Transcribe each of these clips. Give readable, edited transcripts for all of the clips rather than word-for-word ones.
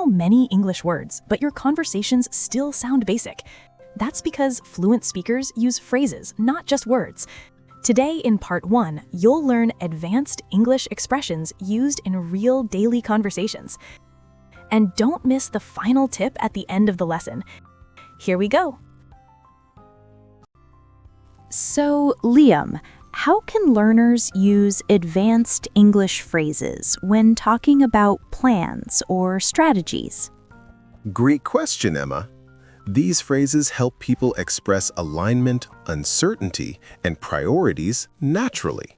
many English words, but your conversations still sound basic? That's because fluent speakers use phrases, not just words. Today in Part 1, you'll learn advanced English expressions used in real daily conversations. And don't miss the final tip at the end of the lesson. Here we go. So, Liam, how can learners use advanced English phrases when talking about plans or strategies? Great question, Emma. These phrases help people express alignment, uncertainty, and priorities naturally.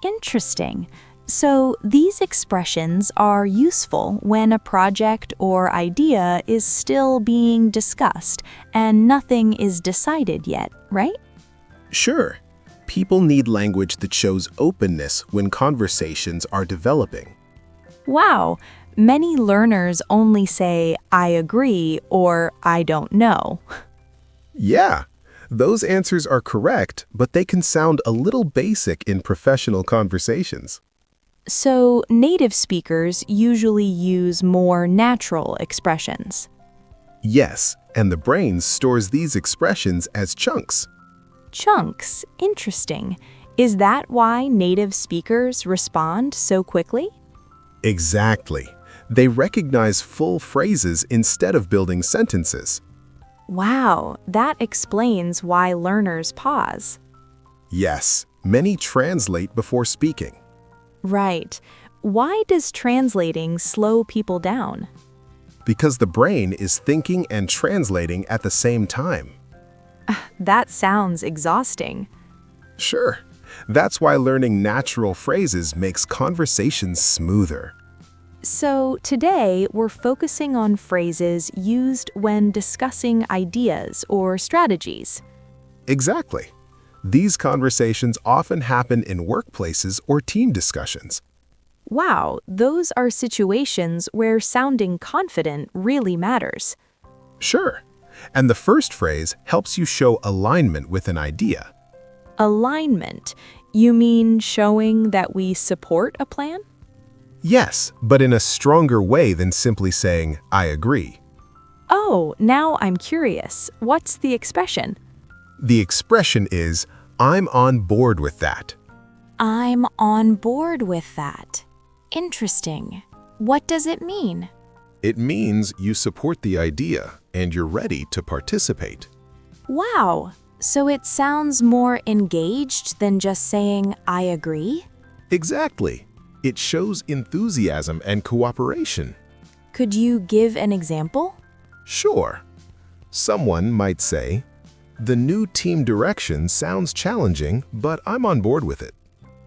Interesting. So, these expressions are useful when a project or idea is still being discussed and nothing is decided yet, right? Sure, people need language that shows openness when conversations are developing. Wow, many learners only say, "I agree" or "I don't know." Yeah, those answers are correct, but they can sound a little basic in professional conversations. So, native speakers usually use more natural expressions. Yes, and the brain stores these expressions as chunks. Chunks, interesting. Is that why native speakers respond so quickly? Exactly. They recognize full phrases instead of building sentences. Wow, that explains why learners pause. Yes, many translate before speaking. Right. Why does translating slow people down? Because the brain is thinking and translating at the same time. That sounds exhausting. Sure. That's why learning natural phrases makes conversations smoother. So today, we're focusing on phrases used when discussing ideas or strategies. Exactly. These conversations often happen in workplaces or team discussions. Wow, those are situations where sounding confident really matters. Sure. And the first phrase helps you show alignment with an idea. Alignment. You mean showing that we support a plan? Yes, but in a stronger way than simply saying, "I agree." Oh, now I'm curious. What's the expression? The expression is, "I'm on board with that." I'm on board with that. Interesting. What does it mean? It means you support the idea and you're ready to participate. Wow. So it sounds more engaged than just saying, "I agree"? Exactly. It shows enthusiasm and cooperation. Could you give an example? Sure. Someone might say, "The new team direction sounds challenging, but I'm on board with it."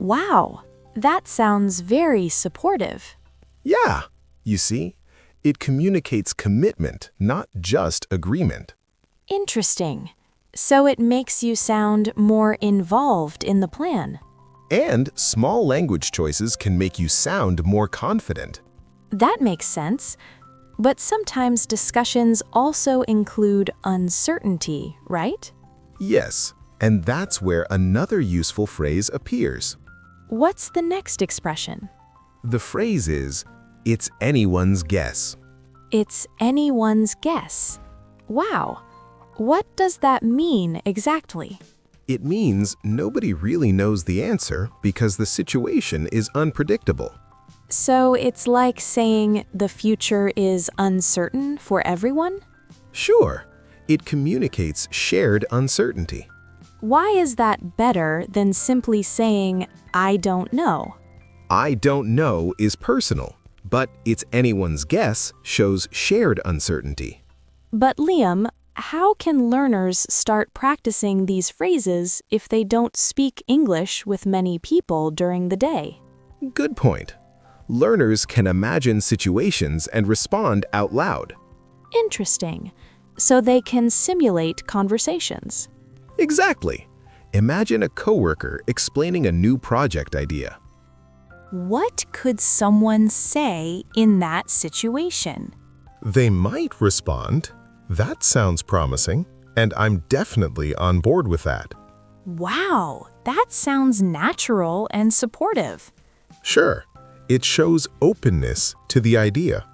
Wow. That sounds very supportive. Yeah, you see, it communicates commitment, not just agreement. Interesting. So it makes you sound more involved in the plan. And small language choices can make you sound more confident. That makes sense. But sometimes discussions also include uncertainty, right? Yes, and that's where another useful phrase appears. What's the next expression? The phrase is, "It's anyone's guess." It's anyone's guess. Wow. What does that mean exactly? It means nobody really knows the answer because the situation is unpredictable. So it's like saying the future is uncertain for everyone? Sure, it communicates shared uncertainty. Why is that better than simply saying, "I don't know"? "I don't know" is personal, but "it's anyone's guess" shows shared uncertainty. But Liam, how can learners start practicing these phrases if they don't speak English with many people during the day? Good point. Learners can imagine situations and respond out loud. Interesting. So they can simulate conversations. Exactly. Imagine a coworker explaining a new project idea. What could someone say in that situation? They might respond, "That sounds promising, and I'm definitely on board with that." Wow, that sounds natural and supportive. Sure, it shows openness to the idea.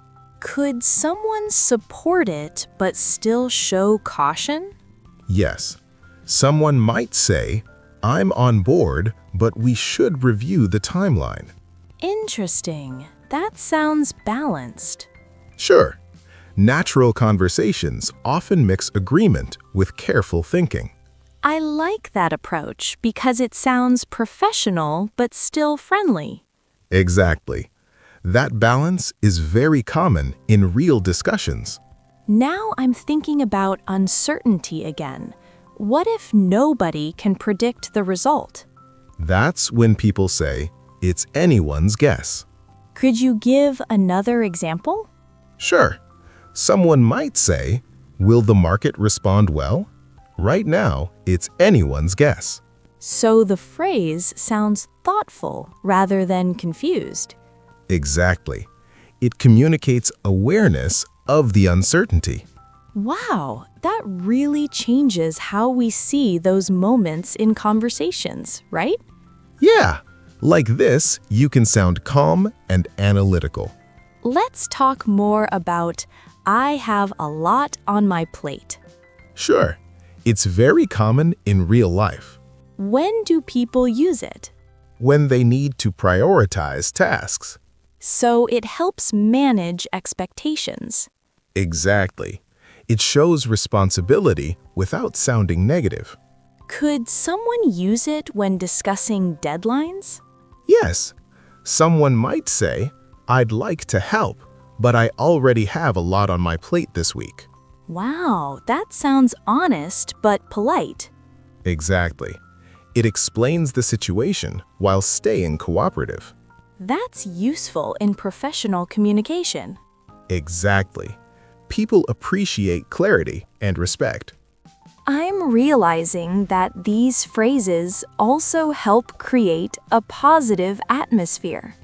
Could someone support it but still show caution? Yes. Someone might say, I'm on board, but we should review the timeline. Interesting. That sounds balanced. Sure. Natural conversations often mix agreement with careful thinking. I like that approach because it sounds professional but still friendly. Exactly. That balance is very common in real discussions. Now I'm thinking about uncertainty again. What if nobody can predict the result? That's when people say, it's anyone's guess. Could you give another example? Sure. Someone might say, will the market respond well? Right now, it's anyone's guess. So the phrase sounds thoughtful rather than confused. Exactly. It communicates awareness of the uncertainty. Wow, that really changes how we see those moments in conversations, right? Yeah, like this, you can sound calm and analytical. Let's talk more about I have a lot on my plate. Sure, it's very common in real life. When do people use it? When they need to prioritize tasks. So it helps manage expectations. Exactly. It shows responsibility without sounding negative. Could someone use it when discussing deadlines? Yes, someone might say, I'd like to help, but I already have a lot on my plate this week. Wow, that sounds honest but polite. Exactly. It explains the situation while staying cooperative. That's useful in professional communication. Exactly. People appreciate clarity and respect. I'm realizing that these phrases also help create a positive atmosphere.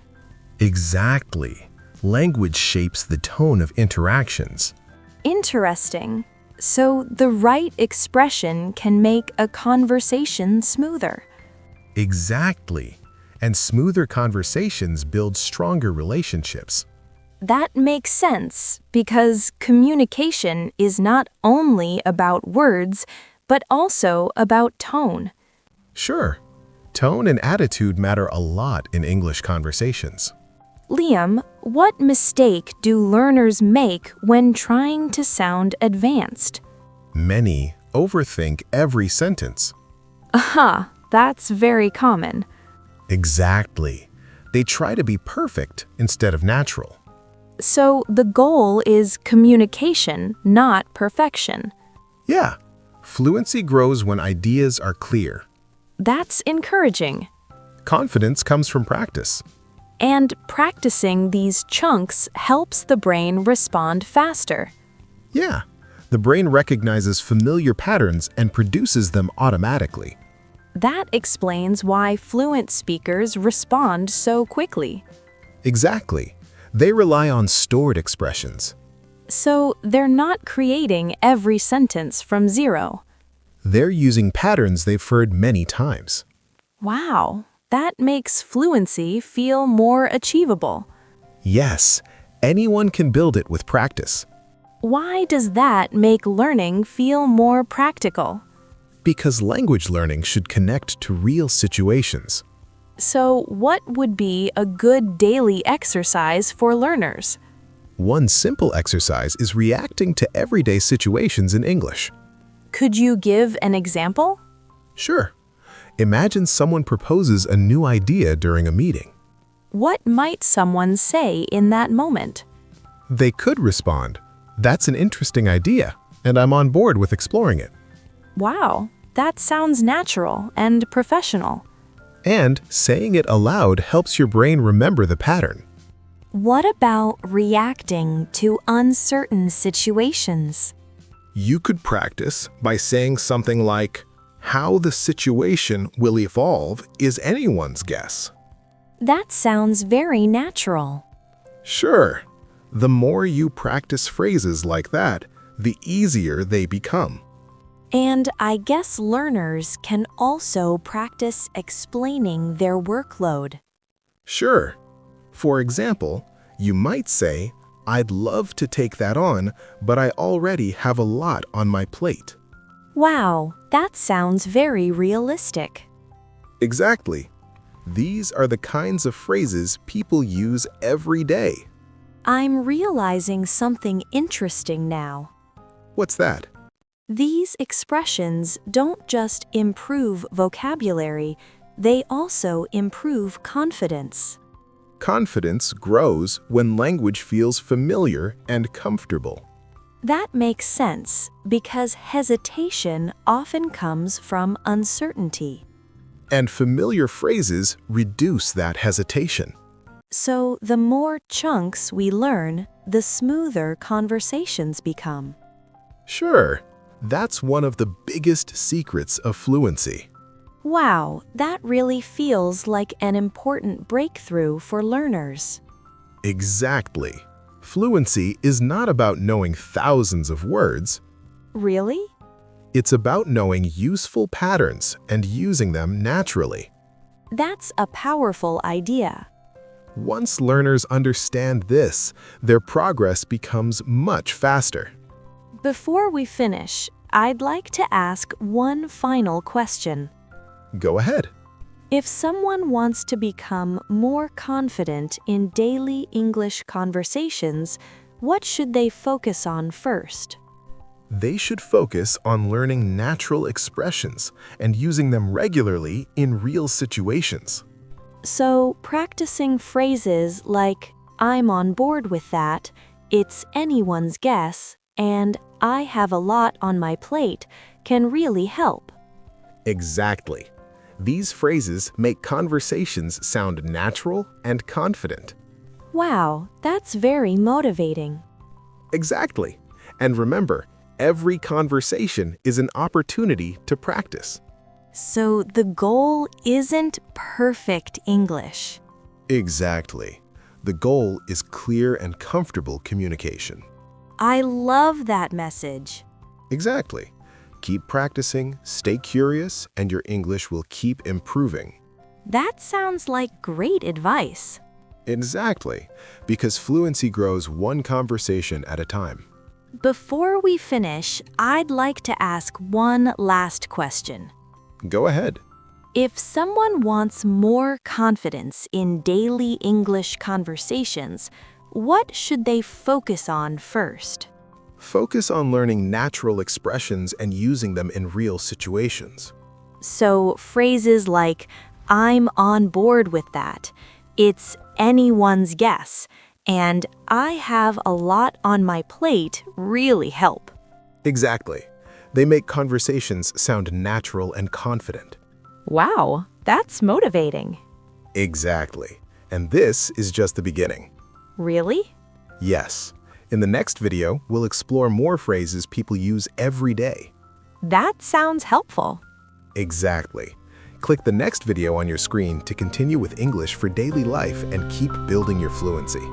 Exactly. Language shapes the tone of interactions. Interesting. So the right expression can make a conversation smoother. Exactly. And smoother conversations build stronger relationships. That makes sense because communication is not only about words, but also about tone. Sure. Tone and attitude matter a lot in English conversations. Liam, what mistake do learners make when trying to sound advanced? Many overthink every sentence. Aha, that's very common. Exactly. They try to be perfect instead of natural. So the goal is communication, not perfection. Yeah. Fluency grows when ideas are clear. That's encouraging. Confidence comes from practice. And practicing these chunks helps the brain respond faster. Yeah. The brain recognizes familiar patterns and produces them automatically. That explains why fluent speakers respond so quickly. Exactly. They rely on stored expressions. So they're not creating every sentence from zero. They're using patterns they've heard many times. Wow, that makes fluency feel more achievable. Yes, anyone can build it with practice. Why does that make learning feel more practical? Because language learning should connect to real situations. So what would be a good daily exercise for learners? One simple exercise is reacting to everyday situations in English. Could you give an example? Sure. Imagine someone proposes a new idea during a meeting. What might someone say in that moment? They could respond, "That's an interesting idea, and I'm on board with exploring it." Wow, that sounds natural and professional. And saying it aloud helps your brain remember the pattern. What about reacting to uncertain situations? You could practice by saying something like, "How the situation will evolve is anyone's guess." That sounds very natural. Sure. The more you practice phrases like that, the easier they become. And I guess learners can also practice explaining their workload. Sure. For example, you might say, I'd love to take that on, but I already have a lot on my plate. Wow, that sounds very realistic. Exactly. These are the kinds of phrases people use every day. I'm realizing something interesting now. What's that? These expressions don't just improve vocabulary, they also improve confidence. Confidence grows when language feels familiar and comfortable. That makes sense because hesitation often comes from uncertainty. And familiar phrases reduce that hesitation. So the more chunks we learn, the smoother conversations become. Sure, that's one of the biggest secrets of fluency. Wow, that really feels like an important breakthrough for learners. Exactly. Fluency is not about knowing thousands of words. Really? It's about knowing useful patterns and using them naturally. That's a powerful idea. Once learners understand this, their progress becomes much faster. Before we finish, I'd like to ask one final question. Go ahead. If someone wants to become more confident in daily English conversations, what should they focus on first? They should focus on learning natural expressions and using them regularly in real situations. So, practicing phrases like, I'm on board with that, it's anyone's guess, and I have a lot on my plate can really help. Exactly. These phrases make conversations sound natural and confident. Wow, that's very motivating. Exactly. And remember, every conversation is an opportunity to practice. So the goal isn't perfect English. Exactly. The goal is clear and comfortable communication. I love that message. Exactly. Keep practicing, stay curious, and your English will keep improving. That sounds like great advice. Exactly, because fluency grows one conversation at a time. Before we finish, I'd like to ask one last question. Go ahead. If someone wants more confidence in daily English conversations, what should they focus on first? Focus on learning natural expressions and using them in real situations. So phrases like, I'm on board with that, it's anyone's guess, and I have a lot on my plate really help. Exactly. They make conversations sound natural and confident. Wow, that's motivating. Exactly. And this is just the beginning. Really? Yes. In the next video, we'll explore more phrases people use every day. That sounds helpful. Exactly. Click the next video on your screen to continue with English for daily life and keep building your fluency.